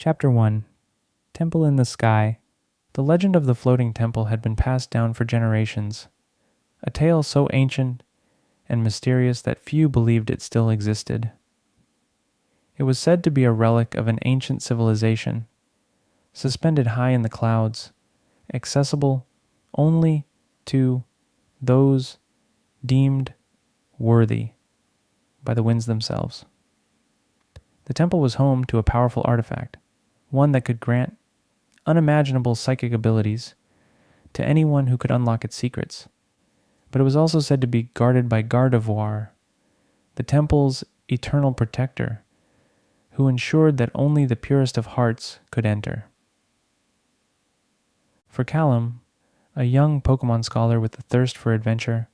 Chapter 1 Temple in the Sky. The legend of the floating temple had been passed down for generations, a tale so ancient and mysterious that few believed it still existed. It was said to be a relic of an ancient civilization, suspended high in the clouds, accessible only to those deemed worthy by the winds themselves. The temple was home to a powerful artifact, one that could grant unimaginable psychic abilities to anyone who could unlock its secrets. But it was also said to be guarded by Gardevoir, the temple's eternal protector, who ensured that only the purest of hearts could enter. For Callum, a young Pokemon scholar with a thirst for adventure,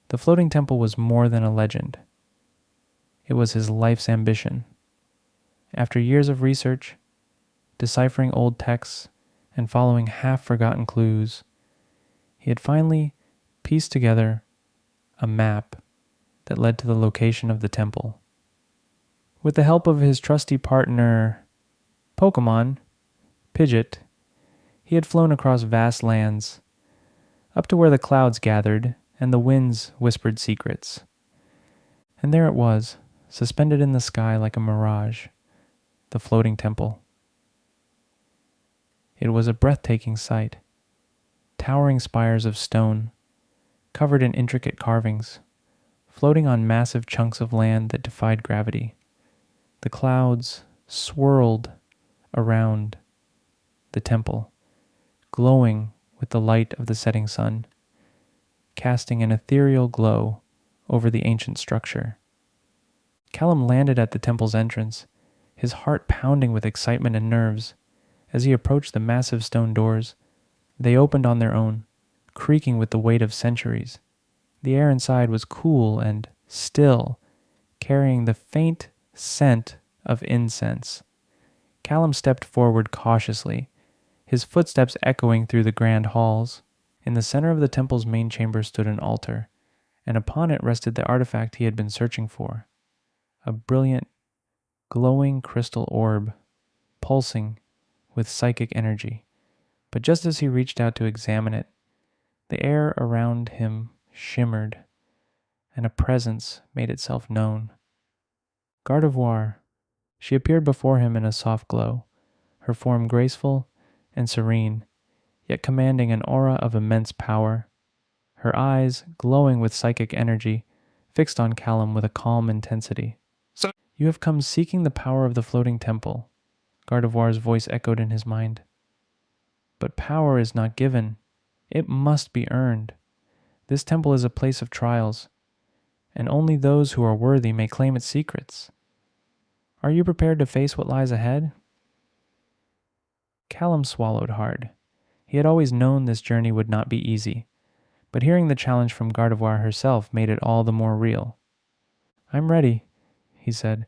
the floating temple was more than a legend. It was his life's ambition. After years of research, deciphering old texts, and following half-forgotten clues, he had finally pieced together a map that led to the location of the temple. With the help of his trusty partner, Pokemon, Pidgeot, he had flown across vast lands, up to where the clouds gathered and the winds whispered secrets. And there it was, suspended in the sky like a mirage, the floating temple. It was a breathtaking sight. Towering spires of stone, covered in intricate carvings, floating on massive chunks of land that defied gravity. The clouds swirled around the temple, glowing with the light of the setting sun, casting an ethereal glow over the ancient structure. Callum landed at the temple's entrance, his heart pounding with excitement and nerves. As he approached the massive stone doors, they opened on their own, creaking with the weight of centuries. The air inside was cool and still, carrying the faint scent of incense. Callum stepped forward cautiously, his footsteps echoing through the grand halls. In the center of the temple's main chamber stood an altar, and upon it rested the artifact he had been searching for, a brilliant, glowing crystal orb, pulsing with psychic energy. But just as he reached out to examine it, the air around him shimmered, and a presence made itself known. Gardevoir. She appeared before him in a soft glow, her form graceful and serene, yet commanding an aura of immense power. Her eyes, glowing with psychic energy, fixed on Callum with a calm intensity. "So you have come seeking the power of the floating temple," Gardevoir's voice echoed in his mind. "But power is not given. It must be earned. This temple is a place of trials, and only those who are worthy may claim its secrets. Are you prepared to face what lies ahead?" Callum swallowed hard. He had always known this journey would not be easy, but hearing the challenge from Gardevoir herself made it all the more real. "I'm ready," he said,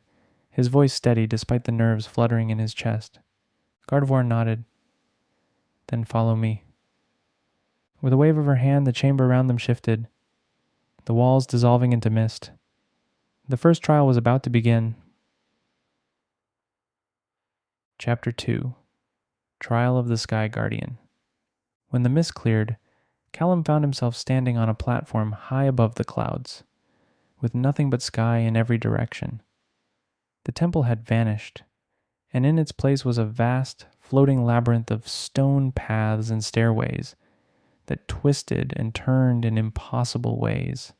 his voice steady despite the nerves fluttering in his chest. Gardevoir nodded. "Then follow me." With a wave of her hand, the chamber around them shifted, the walls dissolving into mist. The first trial was about to begin. Chapter 2 Trial of the Sky Guardian. When the mist cleared, Callum found himself standing on a platform high above the clouds, with nothing but sky in every direction. The temple had vanished, and in its place was a vast, floating labyrinth of stone paths and stairways that twisted and turned in impossible ways.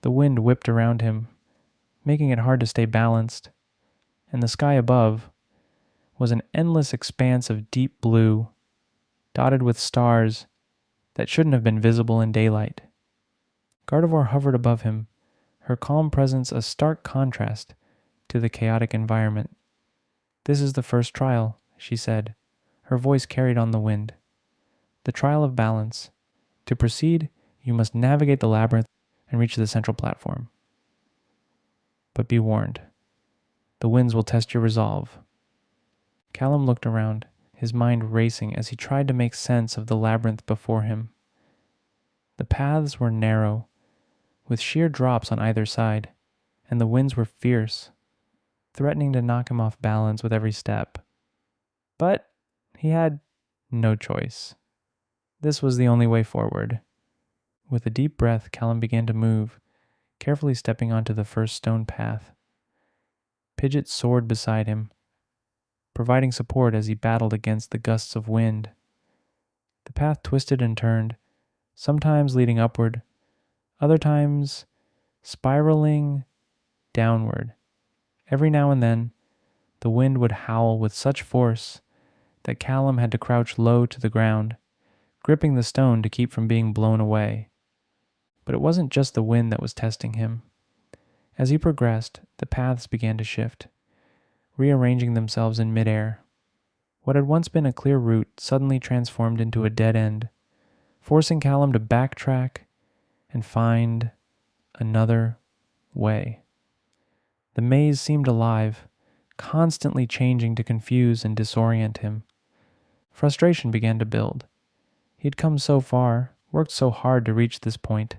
The wind whipped around him, making it hard to stay balanced, and the sky above was an endless expanse of deep blue, dotted with stars that shouldn't have been visible in daylight. Gardevoir hovered above him, her calm presence a stark contrast to the chaotic environment. "This is the first trial," she said, her voice carried on the wind. "The trial of balance. To proceed, you must navigate the labyrinth and reach the central platform. But be warned, the winds will test your resolve." Callum looked around, his mind racing as he tried to make sense of the labyrinth before him. The paths were narrow, with sheer drops on either side, and the winds were fierce. threatening to knock him off balance with every step. But he had no choice. This was the only way forward. With a deep breath, Callum began to move, carefully stepping onto the first stone path. Pidgeot soared beside him, providing support as he battled against the gusts of wind. The path twisted and turned, sometimes leading upward, other times spiraling downward. Every now and then, the wind would howl with such force that Callum had to crouch low to the ground, gripping the stone to keep from being blown away. But it wasn't just the wind that was testing him. As he progressed, the paths began to shift, rearranging themselves in midair. What had once been a clear route suddenly transformed into a dead end, forcing Callum to backtrack and find another way. The maze seemed alive, constantly changing to confuse and disorient him. Frustration began to build. He had come so far, worked so hard to reach this point,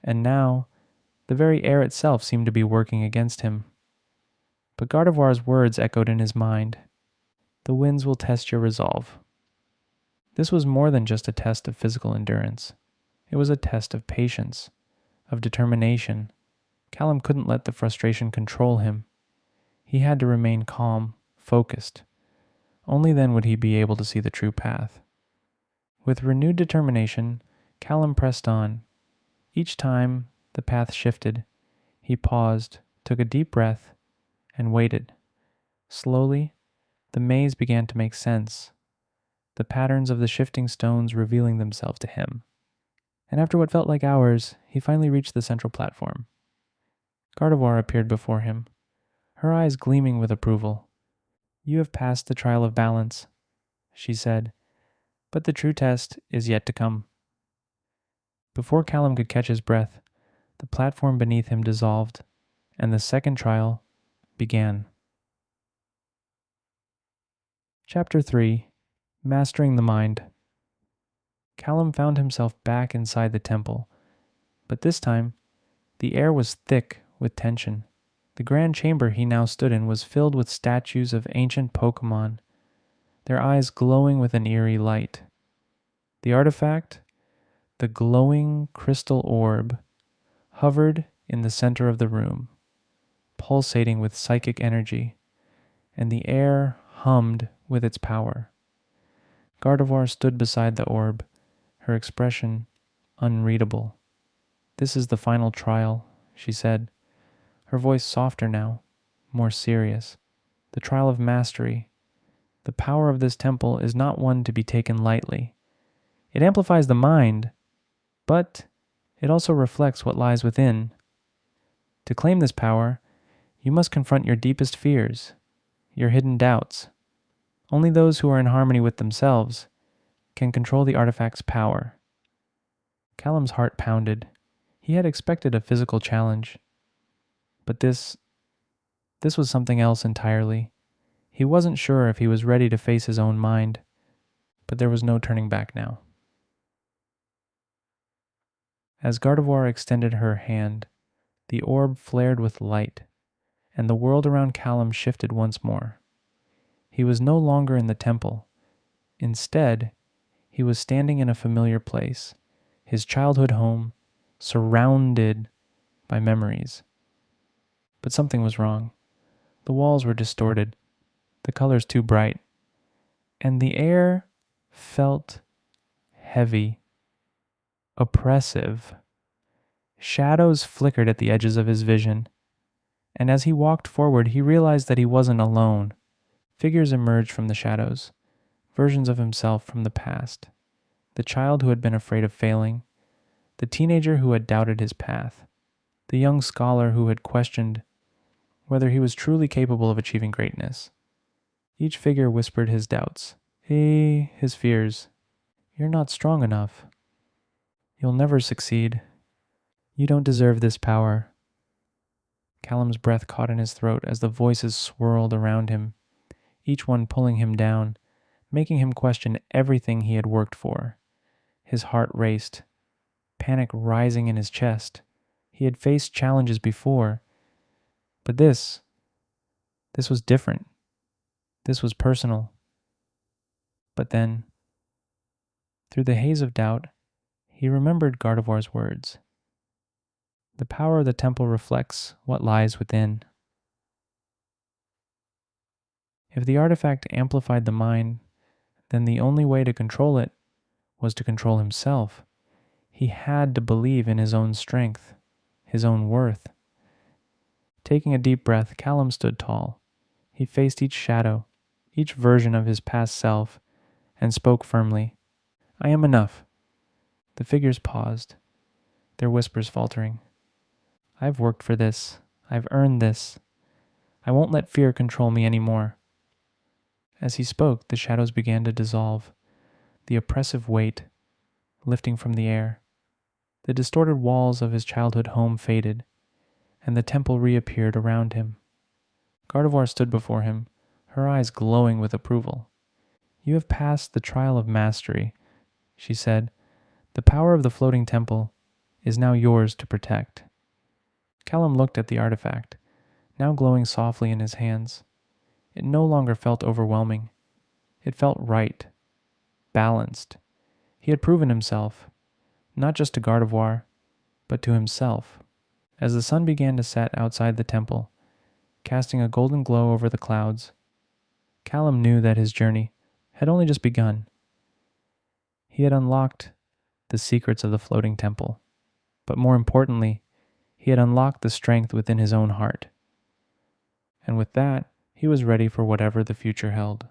and now the very air itself seemed to be working against him. But Gardevoir's words echoed in his mind. The winds will test your resolve. This was more than just a test of physical endurance. It was a test of patience, of determination. Callum couldn't let the frustration control him. He had to remain calm, focused. Only then would he be able to see the true path. With renewed determination, Callum pressed on. Each time the path shifted, he paused, took a deep breath, and waited. Slowly, the maze began to make sense, the patterns of the shifting stones revealing themselves to him. And after what felt like hours, he finally reached the central platform. Gardevoir appeared before him, her eyes gleaming with approval. "You have passed the trial of balance," she said, "but the true test is yet to come." Before Callum could catch his breath, the platform beneath him dissolved, and the second trial began. Chapter 3: Mastering the Mind. Callum found himself back inside the temple, but this time, the air was thick with tension. The grand chamber he now stood in was filled with statues of ancient Pokémon, their eyes glowing with an eerie light. The artifact, the glowing crystal orb, hovered in the center of the room, pulsating with psychic energy, and the air hummed with its power. Gardevoir stood beside the orb, her expression unreadable. "This is the final trial," she said, her voice softer now, more serious. "The trial of mastery. The power of this temple is not one to be taken lightly. It amplifies the mind, but it also reflects what lies within. To claim this power, you must confront your deepest fears, your hidden doubts. Only those who are in harmony with themselves can control the artifact's power." Callum's heart pounded. He had expected a physical challenge, but this was something else entirely. He wasn't sure if he was ready to face his own mind, but there was no turning back now. As Gardevoir extended her hand, the orb flared with light, and the world around Callum shifted once more. He was no longer in the temple. Instead, he was standing in a familiar place, his childhood home, surrounded by memories. But something was wrong. The walls were distorted, the colors too bright, and the air felt heavy, oppressive. Shadows flickered at the edges of his vision, and as he walked forward, he realized that he wasn't alone. Figures emerged from the shadows, versions of himself from the past. The child who had been afraid of failing, the teenager who had doubted his path, the young scholar who had questioned whether he was truly capable of achieving greatness. Each figure whispered his doubts, his fears. "You're not strong enough. You'll never succeed. You don't deserve this power." Callum's breath caught in his throat as the voices swirled around him, each one pulling him down, making him question everything he had worked for. His heart raced, panic rising in his chest. He had faced challenges before, but this This was different. This was personal. But then, through the haze of doubt, he remembered Gardevoir's words. The power of the temple reflects what lies within. If the artifact amplified the mind, then the only way to control it was to control himself. He had to believe in his own strength, his own worth. Taking a deep breath, Callum stood tall. He faced each shadow, each version of his past self, and spoke firmly. I am enough. The figures paused, their whispers faltering. I've worked for this. I've earned this. I won't let fear control me anymore. As he spoke, the shadows began to dissolve, the oppressive weight lifting from the air. The distorted walls of his childhood home faded, and the temple reappeared around him. Gardevoir stood before him, her eyes glowing with approval. You have passed the trial of mastery, she said. The power of the floating temple is now yours to protect. Callum looked at the artifact, now glowing softly in his hands. It no longer felt overwhelming. It felt right, balanced. He had proven himself, not just to Gardevoir, but to himself. As the sun began to set outside the temple, casting a golden glow over the clouds, Callum knew that his journey had only just begun. He had unlocked the secrets of the floating temple, but more importantly, he had unlocked the strength within his own heart. And with that, he was ready for whatever the future held.